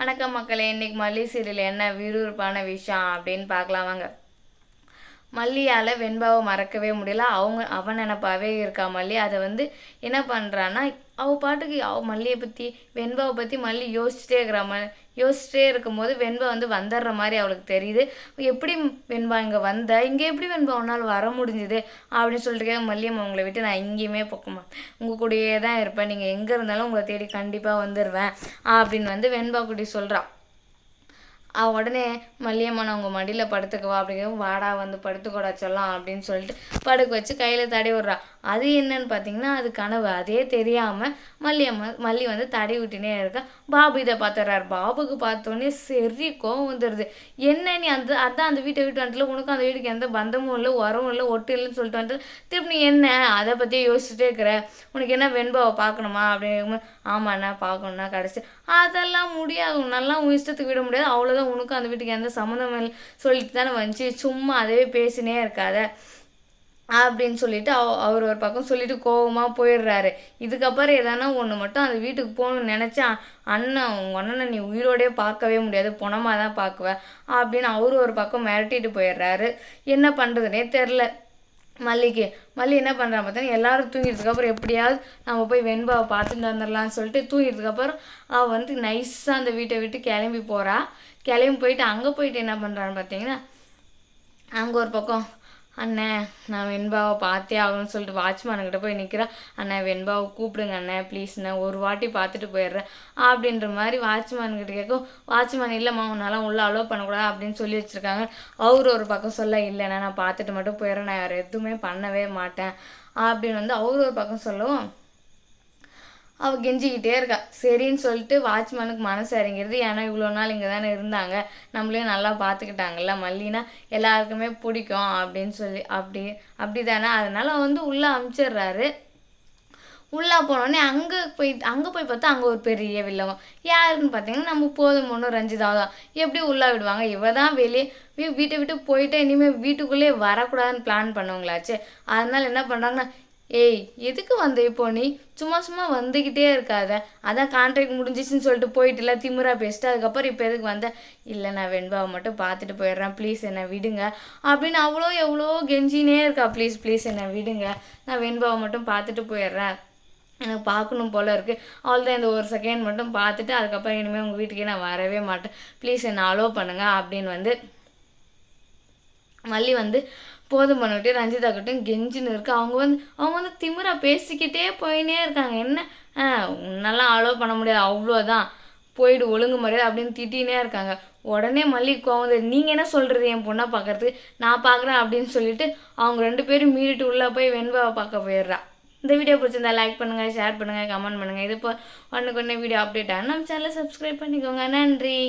வணக்கம் மக்களே. இன்னைக்கு மல்லி சீரியல் என்ன விறுவிறுப்பான விஷயம் அப்படின்னு பார்க்கலாம் வாங்க. மல்லியால் வெண்பாவை மறக்கவே முடியல. அவன் நினப்பாவே இருக்கா மல்லி. அதை என்ன பண்ணுறான்னா, அவள் பாட்டுக்கு மல்லியை பற்றி வெண்பாவை பற்றி மல்லி யோசிச்சிட்டே இருக்கும்போது வெண்பா வந்துடுற மாதிரி அவளுக்கு தெரியுது. எப்படி வெண்பா இங்கே எப்படி வெண்பா உன்னால் வர முடிஞ்சுது அப்படின்னு சொல்லிட்டு மல்லியம்மா, உங்களை விட்டு நான் எங்கேயுமே போக்குமா, உங்கள் கூடயே தான் இருப்பேன், நீங்கள் எங்கே இருந்தாலும் உங்களை தேடி கண்டிப்பாக வந்துடுவேன் அப்படின்னு வெண்பா குட்டி சொல்கிறான். உடனே மல்லியம்மா, நான் உங்கள் மடியில் படுத்துக்குவா அப்படிங்கவும், வாடா படுத்துக்கூடா சொல்லலாம் அப்படின்னு சொல்லிட்டு படுக்க வச்சு கையில் தடவி விட்றா. அது என்னன்னு பார்த்தீங்கன்னா, அது கனவு. அதே தெரியாமல் மல்லி தடவி விட்டுனே இருக்கா. பாபு இதை பார்த்துறாரு. பாபுக்கு பார்த்தோன்னே சரி கோவம் வந்துடுது. என்ன நீ அதான் அந்த வீட்டை விட்டு வந்துட்டு, உனக்கும் அந்த வீட்டுக்கு எந்த பந்தமும் இல்லை, உரமும் இல்லை, ஒட்டு இல்லைன்னு சொல்லிட்டு வந்துட்டு திருப்பி நீ என்ன அதை பற்றியே யோசிச்சுட்டே இருக்கிற, உனக்கு என்ன வெண்பாவை பார்க்கணுமா அப்படிங்கும்போது, ஆமாண்ணா பார்க்கணுன்னா கடைசி அதெல்லாம் முடியாது, உன்னெல்லாம் உன் இஷ்டத்துக்கு விட முடியாது, அவ்வளோதான், உனக்கும் அந்த வீட்டுக்கு எந்த சம்மந்தம் இல்லை சொல்லிட்டு தானே வந்துச்சு, சும்மா அதவே பேசினே இருக்காத அப்படின்னு சொல்லிட்டு அவர் ஒரு பக்கம் சொல்லிட்டு கோவமாக போயிடுறாரு. இதுக்கப்புறம் எதனா ஒன்று மட்டும் அந்த வீட்டுக்கு போகணும்னு நினச்சா, உங்கள் அண்ணனை நீ உயிரோடே பார்க்கவே முடியாது, பணமாக தான் பார்க்குவேன் அப்படின்னு அவரு ஒரு பக்கம் மிரட்டிட்டு போயிடுறாரு. என்ன பண்ணுறதுனே தெரில மல்லி என்ன பண்ணுறான் பார்த்தா, எல்லாரும் தூங்கிட்டதுக்கப்புறம் எப்படியாவது நம்ம போய் வெண்பாவை பார்த்துட்டு வந்துடலான்னு சொல்லிட்டு தூங்கிட்டதுக்கப்புறம் அவள் நைஸாக அந்த வீட்டை விட்டு கிளம்பி போகிறா. கிளம்பி போயிட்டு அங்கே போயிட்டு என்ன பண்ணுறான்னு பார்த்தீங்கன்னா, அங்கே ஒரு பக்கம், அண்ணே நான் வெண்பாவை பார்த்தே ஆகணும்னு சொல்லிட்டு வாட்ச்மேனுக்கிட்ட போய் நிற்கிறேன். அண்ணே வெண்பாவை கூப்பிடுங்க அண்ணே ப்ளீஸ்ண்ணே, ஒரு வாட்டி பார்த்துட்டு போயிடுறேன் அப்படின்ற மாதிரி வாட்ச்மேனுக்கிட்ட கேட்கும். வாட்ச்மேன், இல்லைம்மா உன்னால உள்ளே அலோவ் பண்ணக்கூடாது அப்படின்னு சொல்லி வச்சுருக்காங்க. அவர் ஒரு பக்கம் சொல்ல, இல்லைண்ணே நான் பார்த்துட்டு மட்டும் போயிடுறேன், நான் யார் எதுவுமே பண்ணவே மாட்டேன் அப்படின்னு அவர் ஒரு பக்கம் சொல்லவும், அவள் கெஞ்சிக்கிட்டே இருக்கா. சரின்னு சொல்லிட்டு வாட்ச்மேனுக்கு மனசு இறங்கிறது. ஏன்னா இவ்வளோ நாள் இங்கே தானே இருந்தாங்க, நம்மளையும் நல்லா பார்த்துக்கிட்டாங்கல்ல, மல்லினா எல்லாருக்குமே பிடிக்கும் அப்படின்னு சொல்லி அப்படி தானே, அதனால் உள்ளே அமுச்சிடுறாரு. உள்ளே போனோடனே அங்கே போய் பார்த்தா அங்கே ஒரு பெரிய வில்லவம். யாருன்னு பார்த்தீங்கன்னா, நம்ம போதும் பொண்ணு ரஞ்சிதா தான். எப்படி உள்ளே விடுவாங்க, இவ தான் வெளியே வீட்டை விட்டு போயிட்டு இனிமேல் வீட்டுக்குள்ளேயே வரக்கூடாதுன்னு பிளான் பண்ணவங்களாச்சு. அதனால் என்ன பண்ணுறாங்கன்னா, ஏய் எதுக்கு இப்போ நீ சும்மா வந்துக்கிட்டே இருக்காத, அதான் கான்ட்ராக்ட் முடிஞ்சிச்சுன்னு சொல்லிட்டு போயிட்டுல திமுறா பேசிட்டு அதுக்கப்புறம் இப்போ எதுக்கு இல்லை நான் வெண்பாவை மட்டும் பார்த்துட்டு போயிடுறேன், ப்ளீஸ் என்னை விடுங்க அப்படின்னு எவ்வளோ கெஞ்சினே இருக்கா. ப்ளீஸ் என்னை விடுங்க, நான் வெண்பாவை மட்டும் பார்த்துட்டு போயிடுறேன், எனக்கு பார்க்கணும் போல் இருக்குது, அவ்வளோதான், இந்த ஒரு செகண்ட் மட்டும் பார்த்துட்டு அதுக்கப்புறம் இனிமேல் உங்கள் வீட்டுக்கே நான் வரவே மாட்டேன், ப்ளீஸ் என்னை அலோவ் பண்ணுங்க அப்படின்னு மல்லி போதும் பண்ணிட்டு ரஞ்சிதா கிட்டும் கெஞ்சின்னு இருக்கு. அவங்க திமிரா பேசிக்கிட்டே போயினே இருக்காங்க. என்ன உன்னெல்லாம் அலோவ் பண்ண முடியாது, அவ்வளோதான், போயிடு ஒழுங்கு மரியாதை அப்படின்னு திட்டினே இருக்காங்க. உடனே மல்லி கோவம், நீங்கள் என்ன சொல்கிறது என் பொண்ணை பார்க்கறதுக்கு, நான் பார்க்குறேன் அப்படின்னு சொல்லிட்டு அவங்க 2 பேரும் மீறிட்டு உள்ளே போய் வெண்பாவை பார்க்க போயிடுறா. இந்த வீடியோ பிடிச்சிருந்தா லைக் பண்ணுங்கள், ஷேர் பண்ணுங்கள், கமெண்ட் பண்ணுங்கள். இது இப்போ ஒன்றுக்கு வீடியோ அப்டேட் ஆனால் நம்ம சேனலை சப்ஸ்கிரைப் பண்ணிக்கோங்க. நன்றி.